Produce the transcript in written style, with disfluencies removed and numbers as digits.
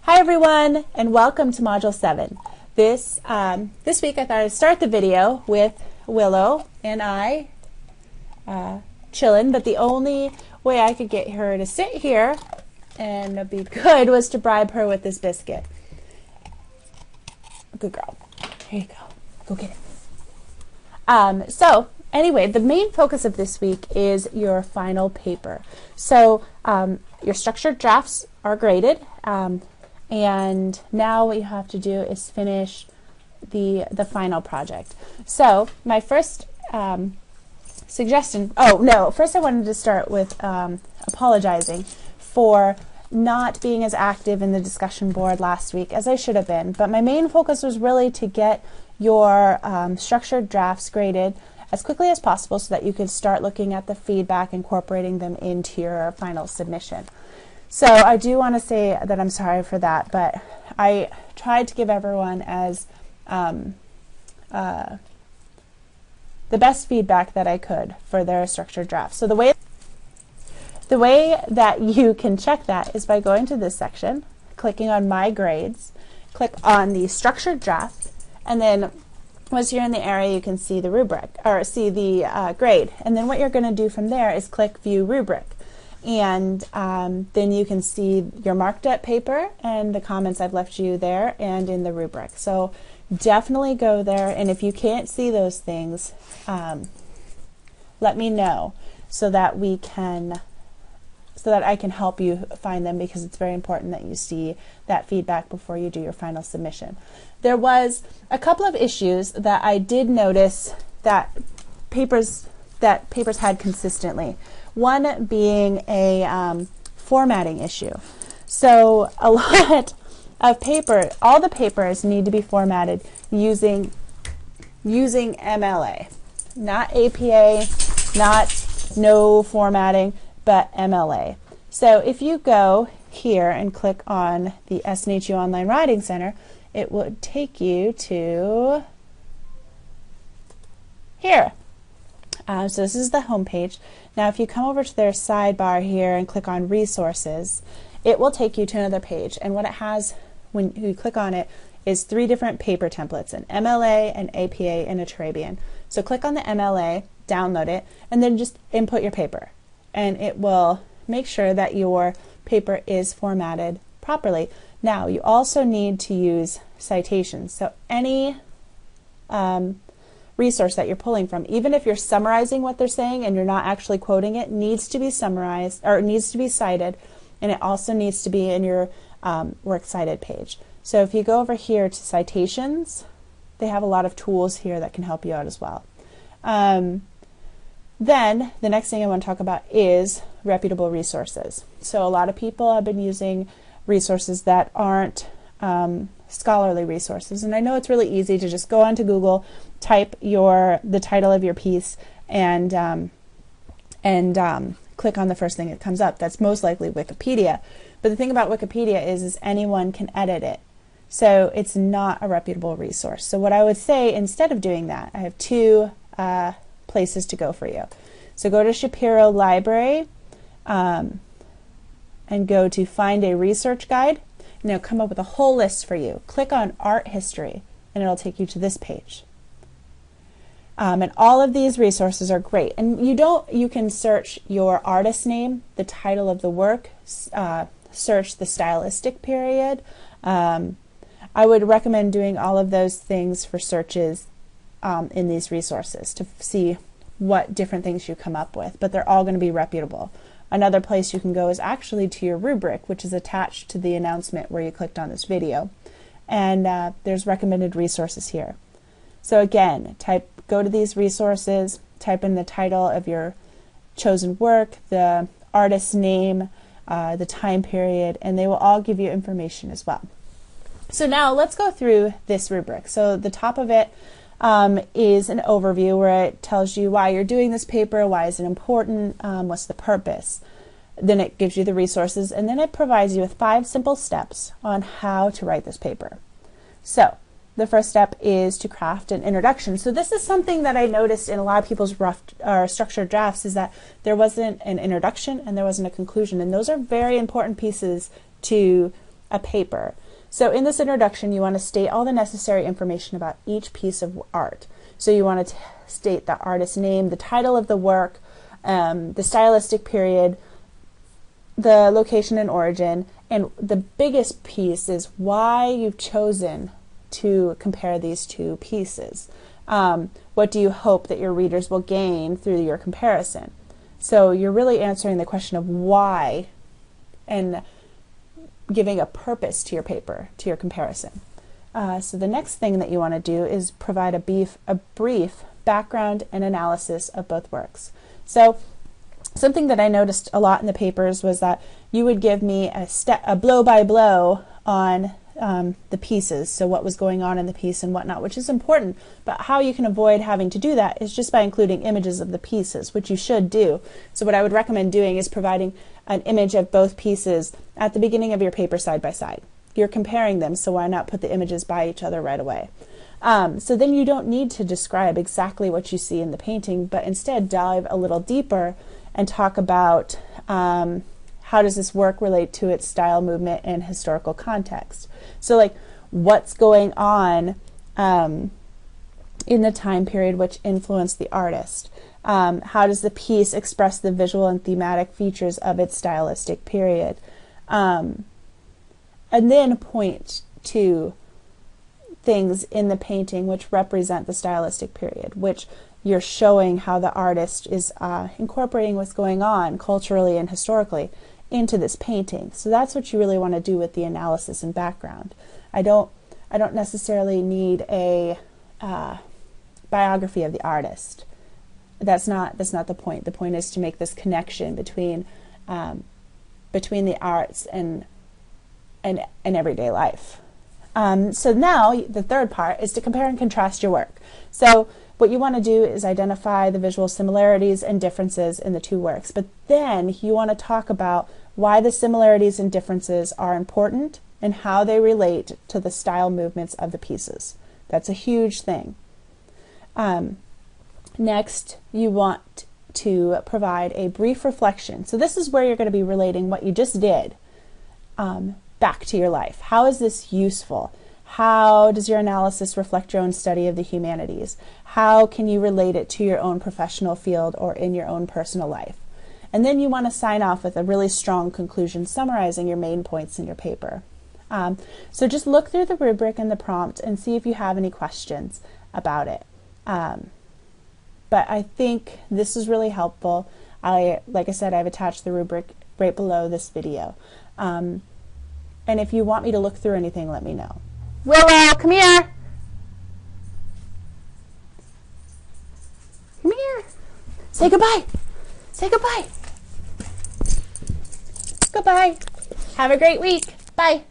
Hi everyone, and welcome to Module 7. This week I thought I'd start the video with Willow and I chilling, but the only way I could get her to sit here and be good was to bribe her with this biscuit. Good girl. Here you go. Go get it. So anyway, the main focus of this week is your final paper. So your structured drafts are graded. And now what you have to do is finish the final project. So my first suggestion, first I wanted to start with apologizing for not being as active in the discussion board last week as I should have been. But my main focus was really to get your structured drafts graded as quickly as possible so that you could start looking at the feedback, incorporating them into your final submission. So I do want to say that I'm sorry for that, but I tried to give everyone as the best feedback that I could for their structured draft. So the way that you can check that is by going to this section, clicking on My Grades, click on the structured draft, and then once you're in the area you can see the rubric, or see the grade. And then what you're going to do from there is click View Rubric. And then you can see your marked up paper and the comments I've left you there and in the rubric. So definitely go there, and if you can't see those things, let me know so that I can help you find them, because it's very important that you see that feedback before you do your final submission. There was a couple of issues that I did notice that papers had consistently. One being a formatting issue. So a lot of paper, all the papers need to be formatted using MLA, not APA, not no formatting, but MLA. So if you go here and click on the SNHU Online Writing Center, it would take you to here. So this is the home page. Now if you come over to their sidebar here and click on Resources, it will take you to another page. And what it has when you click on it is 3 different paper templates, an MLA, an APA, and a Turabian. So click on the MLA, download it, and then just input your paper. And it will make sure that your paper is formatted properly. Now you also need to use citations. So any resource that you're pulling from, even if you're summarizing what they're saying and you're not actually quoting it, needs to be summarized, or needs to be cited, and it also needs to be in your Works Cited page. So if you go over here to citations, they have a lot of tools here that can help you out as well. Then the next thing I want to talk about is reputable resources. So a lot of people have been using resources that aren't scholarly resources, and I know it's really easy to just go onto Google, type the title of your piece, and click on the first thing that comes up. That's most likely Wikipedia. But the thing about Wikipedia is anyone can edit it, so it's not a reputable resource. So what I would say, instead of doing that, I have 2 places to go for you. So go to Shapiro Library and go to Find a Research Guide, and it'll come up with a whole list for you. Click on Art History and it'll take you to this page. And all of these resources are great. And you can search your artist name, the title of the work, search the stylistic period. I would recommend doing all of those things for searches in these resources to see what different things you come up with, but they're all going to be reputable. Another place you can go is actually to your rubric, which is attached to the announcement where you clicked on this video. And there's recommended resources here. So again, go to these resources, type in the title of your chosen work, the artist's name, the time period, and they will all give you information as well. So now let's go through this rubric. So the top of it is an overview where it tells you why you're doing this paper, why is it important, what's the purpose. Then it gives you the resources, and then it provides you with 5 simple steps on how to write this paper. So the first step is to craft an introduction. So this is something that I noticed in a lot of people's structured drafts, is that there wasn't an introduction and there wasn't a conclusion, and those are very important pieces to a paper. So in this introduction, you want to state all the necessary information about each piece of art. So you want to state the artist's name, the title of the work, the stylistic period, the location and origin, and the biggest piece is why you've chosen to compare these two pieces. What do you hope that your readers will gain through your comparison? So you're really answering the question of why and giving a purpose to your paper, to your comparison. So the next thing that you want to do is provide a brief background and analysis of both works. So something that I noticed a lot in the papers was that you would give me a blow-by-blow on the pieces, so what was going on in the piece and whatnot, which is important, but how you can avoid having to do that is just by including images of the pieces, which you should do. So what I would recommend doing is providing an image of both pieces at the beginning of your paper side by side. You're comparing them, so why not put the images by each other right away? So then you don't need to describe exactly what you see in the painting, but instead dive a little deeper and talk about how does this work relate to its style, movement, and historical context. So like what's going on in the time period which influenced the artist? How does the piece express the visual and thematic features of its stylistic period? And then point to things in the painting which represent the stylistic period, which you're showing how the artist is incorporating what's going on culturally and historically into this painting. So that's what you really want to do with the analysis and background. I don't necessarily need a biography of the artist. That's not the point. The point is to make this connection between the arts and everyday life. So now the third part is to compare and contrast your work. So what you want to do is identify the visual similarities and differences in the two works, but then you want to talk about why the similarities and differences are important and how they relate to the style movements of the pieces. That's a huge thing. Next, you want to provide a brief reflection. So this is where you're going to be relating what you just did back to your life. How is this useful? How does your analysis reflect your own study of the humanities? How can you relate it to your own professional field or in your own personal life? And then you want to sign off with a really strong conclusion summarizing your main points in your paper. So just look through the rubric and the prompt and see if you have any questions about it. But I think this is really helpful. Like I said, I've attached the rubric right below this video. And if you want me to look through anything, let me know. Willow, come here. Come here. Say goodbye. Say goodbye. Goodbye. Have a great week. Bye.